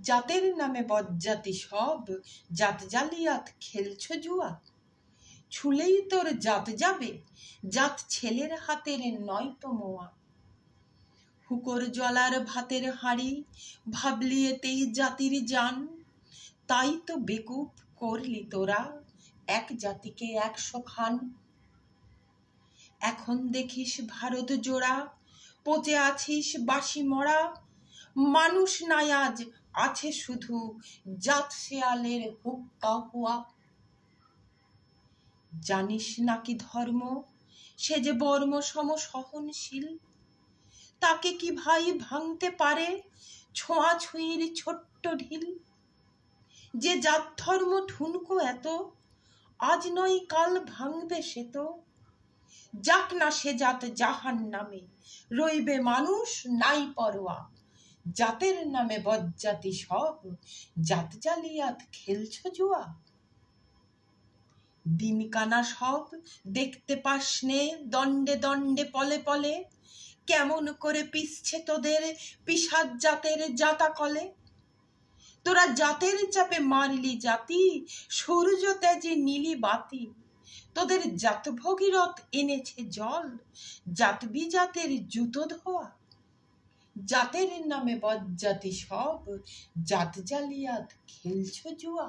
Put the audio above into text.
জাতের নামে বজ্জাতি সব জাত জালিয়াত খেলছো জুয়া। ছুলেই তোর জাত যাবে, জাত ছেলের হাতের নয়তো মোয়া। হুকোর জলার ভাতের হাঁড়ি ভাবলি এতেই জাতির জান। তাই তো বেকুব করলি তোরা এক জাতিকে 100 খান। এখন দেখিস ভারত জোড়া পচে আছিস বাসি মরা। মানুষ নাই আজ, আছে শুধু জাত শেয়ালের হুক্কা হুয়া। জানিস নাকি ধর্ম সে যে বর্ম সম সহনশীল। তাকে কি ভাই ভাঙতে পারে ছোঁয়াছুঁয়ির ছোট্ট ঢিল। যে জাত ধর্ম ঠুনকো এত আজ নয় কাল ভাঙবে সে তো। যাক না সে জাত জাহান্নামে রইবে মানুষ নাই পরোয়া। জাতের নামে বজ্জাতি সব জাত জালিয়াত খেলছো জুয়া। ডিমকানা সব দেখতে পাসনে দণ্ডে দণ্ডে পলে পলে। কেমন করে পিষছে তোদের পিশাচ জাতের জাতা কলে। তোরা জাতের চাপে মারলি জাতি সূর্য তেজে নীলি বাতি। তোদের জাত ভগীরথ এনেছে জল জাত বিজাতের জুতো ধোয়া। জাতের নামে বজ্জাতি সব জাত জালিয়াত খেলছো জুয়া।